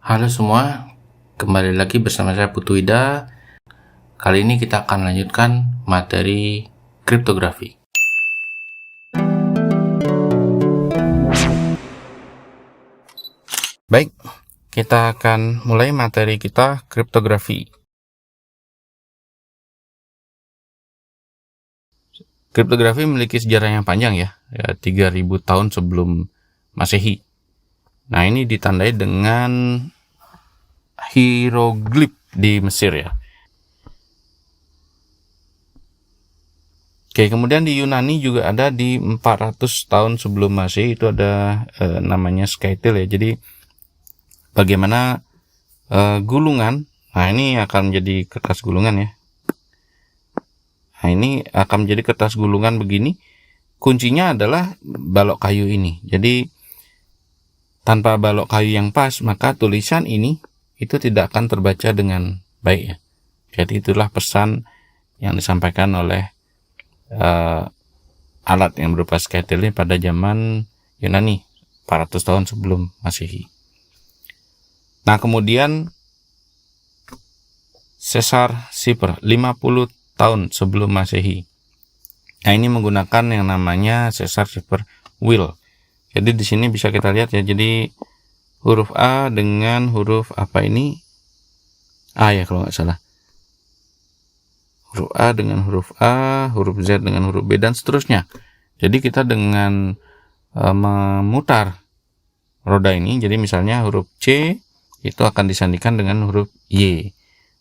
Halo semua, kembali lagi bersama saya Putu Ida. Kali ini kita akan lanjutkan materi kriptografi. Baik, kita akan mulai materi kita kriptografi. Kriptografi memiliki sejarah yang panjang ya 3000 tahun sebelum Masehi. Nah, ini ditandai dengan hieroglif di Mesir ya. Oke, kemudian di Yunani juga ada di 400 tahun sebelum Masehi, itu ada namanya skytil ya. Jadi bagaimana gulungan, nah ini akan menjadi kertas gulungan ya. Nah, ini akan menjadi kertas gulungan begini. Kuncinya adalah balok kayu ini. Jadi tanpa balok kayu yang pas, maka tulisan ini itu tidak akan terbaca dengan baik ya. Jadi itulah pesan yang disampaikan oleh alat yang berupa skytil ini pada zaman Yunani 400 tahun sebelum Masehi. Nah, kemudian Caesar Cipher 50 tahun sebelum Masehi. Nah, ini menggunakan yang namanya Caesar Cipher wheel. Jadi di sini bisa kita lihat ya. Jadi huruf A dengan huruf apa ini? A ya kalau nggak salah. Huruf A dengan huruf A, huruf Z dengan huruf B, dan seterusnya. Jadi kita dengan memutar roda ini, jadi misalnya huruf C itu akan disandingkan dengan huruf Y.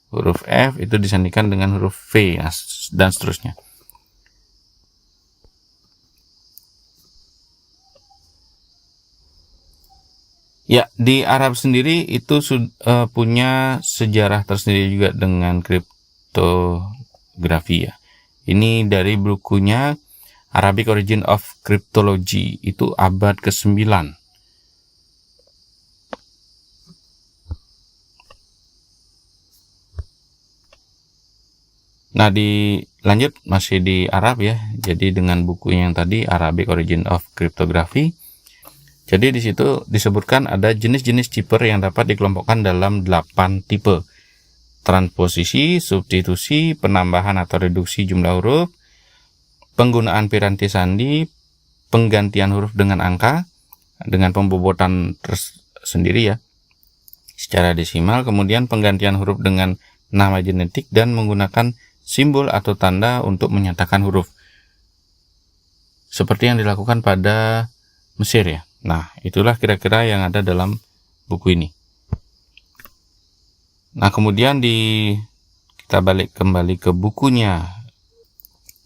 Huruf F itu disandingkan dengan huruf V, dan seterusnya. Ya, di Arab sendiri itu punya sejarah tersendiri juga dengan kriptografi ya. Ini dari bukunya Arabic Origin of Cryptology, itu abad ke-9. Nah, lanjut masih di Arab ya. Jadi dengan buku yang tadi Arabic Origin of Cryptography. Jadi di situ disebutkan ada jenis-jenis cipher yang dapat dikelompokkan dalam 8 tipe. Transposisi, substitusi, penambahan atau reduksi jumlah huruf, penggunaan piranti sandi, penggantian huruf dengan angka, dengan pembobotan tersendiri ya, secara desimal, kemudian penggantian huruf dengan nama genetik, dan menggunakan simbol atau tanda untuk menyatakan huruf. Seperti yang dilakukan pada Mesir ya. Nah, itulah kira-kira yang ada dalam buku ini. Nah, kemudian kita balik kembali ke bukunya.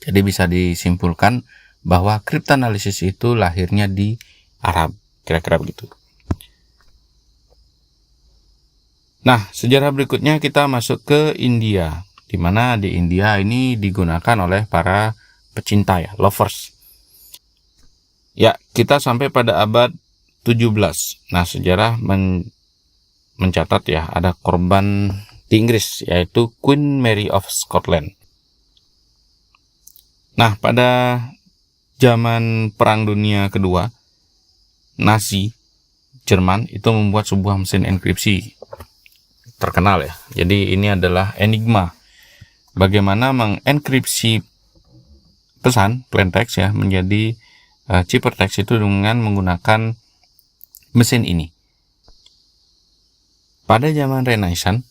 Jadi bisa disimpulkan bahwa kriptoanalisis itu lahirnya di Arab, kira-kira begitu. Nah, sejarah berikutnya kita masuk ke India, di mana di India ini digunakan oleh para pecinta ya, lovers. Ya, kita sampai pada abad 17. Nah, sejarah mencatat ya, ada korban di Inggris, yaitu Queen Mary of Scotland. Nah, pada zaman Perang Dunia Kedua, Nazi Jerman itu membuat sebuah mesin enkripsi terkenal ya. Jadi ini adalah Enigma. Bagaimana mengenkripsi pesan plain text ya menjadi ciphertext itu dengan menggunakan mesin ini. Pada zaman Renaissance,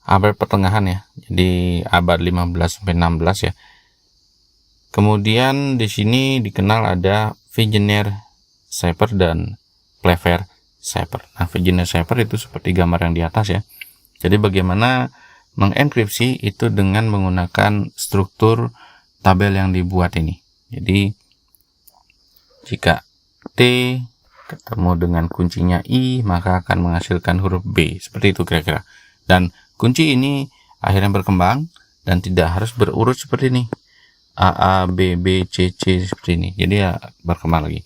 abad pertengahan ya, jadi abad 15 sampai 16 ya. Kemudian di sini dikenal ada Wegener cipher dan Clever cipher. Nah, Wegener cipher itu seperti gambar yang di atas ya. Jadi bagaimana mengenkripsi itu dengan menggunakan struktur tabel yang dibuat ini. Jadi jika T ketemu dengan kuncinya I, maka akan menghasilkan huruf B. Seperti itu kira-kira. Dan kunci ini akhirnya berkembang dan tidak harus berurut seperti ini. A, A, B, B, C, C seperti ini. Jadi ya berkembang lagi.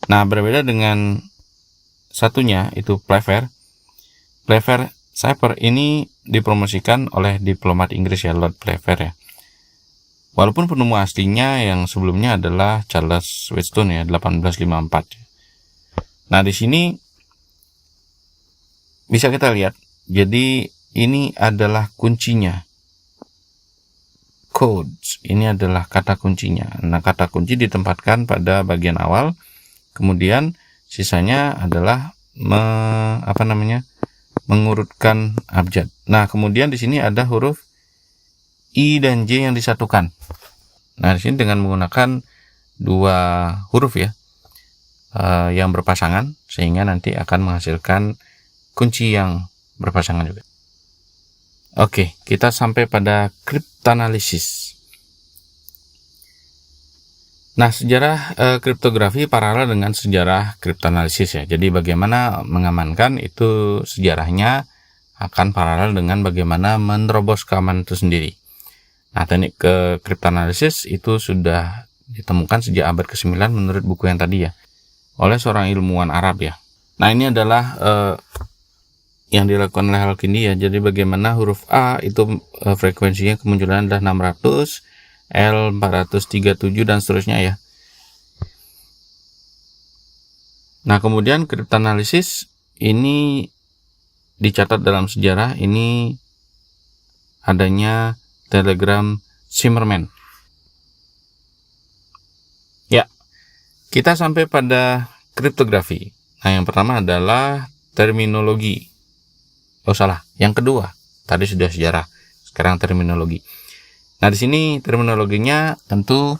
Nah, berbeda dengan satunya itu Clever cipher ini dipromosikan oleh diplomat Inggris ya, Lord Clever ya. Walaupun penemu aslinya yang sebelumnya adalah Charles Wheatstone ya, 1854. Nah, di sini bisa kita lihat. Jadi ini adalah kuncinya. Codes, ini adalah kata kuncinya. Nah, kata kunci ditempatkan pada bagian awal, kemudian sisanya adalah mengurutkan abjad. Nah, kemudian di sini ada huruf I dan J yang disatukan. Nah, di sini dengan menggunakan dua huruf ya, yang berpasangan, sehingga nanti akan menghasilkan kunci yang berpasangan juga. Oke, kita sampai pada kriptanalisis. Nah, sejarah kriptografi paralel dengan sejarah kriptanalisis ya. Jadi bagaimana mengamankan itu sejarahnya akan paralel dengan bagaimana menerobos keamanan itu sendiri. Nah, teknik kriptanalisis itu sudah ditemukan sejak abad ke-9 menurut buku yang tadi ya, oleh seorang ilmuwan Arab ya. Nah, ini adalah yang dilakukan oleh Al-Kindi ya. Jadi bagaimana huruf A itu frekuensinya kemunculan adalah 600, L 437 dan seterusnya ya. Nah, kemudian kriptanalisis ini dicatat dalam sejarah ini adanya telegram Zimmermann. Ya, kita sampai pada kriptografi. Nah, yang pertama adalah terminologi. Oh salah, yang kedua. Tadi sudah sejarah, sekarang terminologi. Nah, di sini terminologinya tentu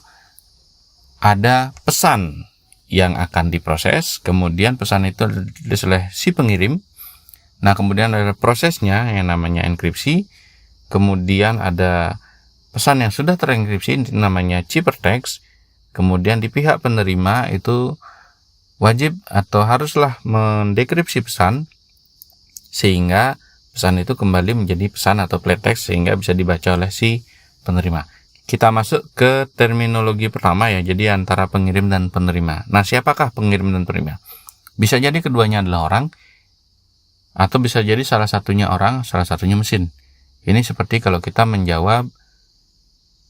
ada pesan yang akan diproses, kemudian pesan itu ditulis oleh si pengirim. Nah, kemudian ada prosesnya yang namanya enkripsi, kemudian ada pesan yang sudah terenkripsi namanya ciphertext, kemudian di pihak penerima itu wajib atau haruslah mendekripsi pesan sehingga pesan itu kembali menjadi pesan atau plaintext sehingga bisa dibaca oleh si penerima. Kita masuk ke terminologi pertama ya, jadi antara pengirim dan penerima. Nah, siapakah pengirim dan penerima? Bisa jadi keduanya adalah orang, atau bisa jadi salah satunya orang, salah satunya mesin. Ini seperti kalau kita menjawab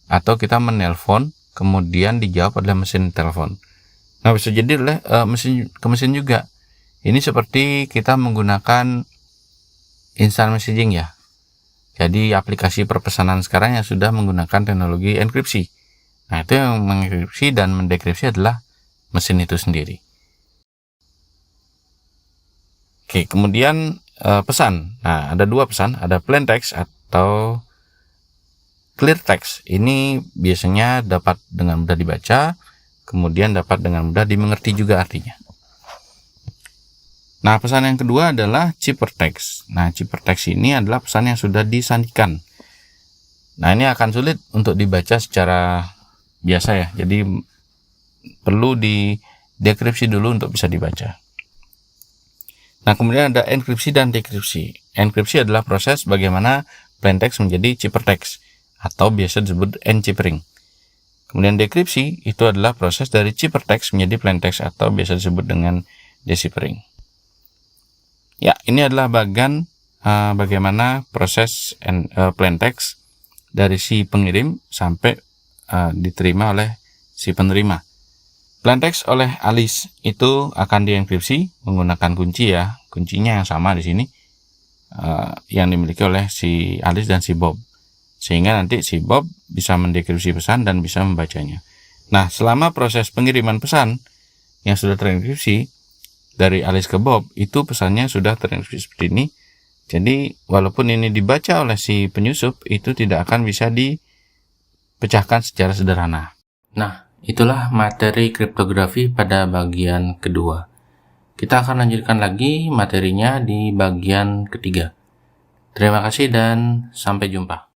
atau kita menelpon, kemudian dijawab oleh mesin telepon. Nah, bisa jadi oleh mesin ke mesin juga. Ini seperti kita menggunakan instant messaging ya. Jadi aplikasi perpesanan sekarang yang sudah menggunakan teknologi enkripsi. Nah, itu yang mengenkripsi dan mendekripsi adalah mesin itu sendiri. Oke, kemudian pesan. Nah, ada dua pesan, ada plain text atau clear text. Ini biasanya dapat dengan mudah dibaca, kemudian dapat dengan mudah dimengerti juga artinya. Nah, pesan yang kedua adalah ciphertext. Nah, ciphertext ini adalah pesan yang sudah disandikan. Nah, ini akan sulit untuk dibaca secara biasa ya. Jadi perlu didekripsi dulu untuk bisa dibaca. Nah, kemudian ada enkripsi dan dekripsi. Enkripsi adalah proses bagaimana plain text menjadi ciphertext atau biasa disebut enciphering. Kemudian dekripsi itu adalah proses dari ciphertext menjadi plain text atau biasa disebut dengan deciphering. Ya, ini adalah bagian bagaimana proses plain text dari si pengirim sampai diterima oleh si penerima. Plain text oleh Alice itu akan dienkripsi menggunakan kunci ya, kuncinya yang sama di sini yang dimiliki oleh si Alice dan si Bob, sehingga nanti si Bob bisa mendekripsi pesan dan bisa membacanya. Nah, selama proses pengiriman pesan yang sudah terenkripsi dari Alice ke Bob, itu pesannya sudah terenkripsi seperti ini. Jadi walaupun ini dibaca oleh si penyusup, itu tidak akan bisa dipecahkan secara sederhana. Nah, itulah materi kriptografi pada bagian kedua. Kita akan lanjutkan lagi materinya di bagian ketiga. Terima kasih dan sampai jumpa.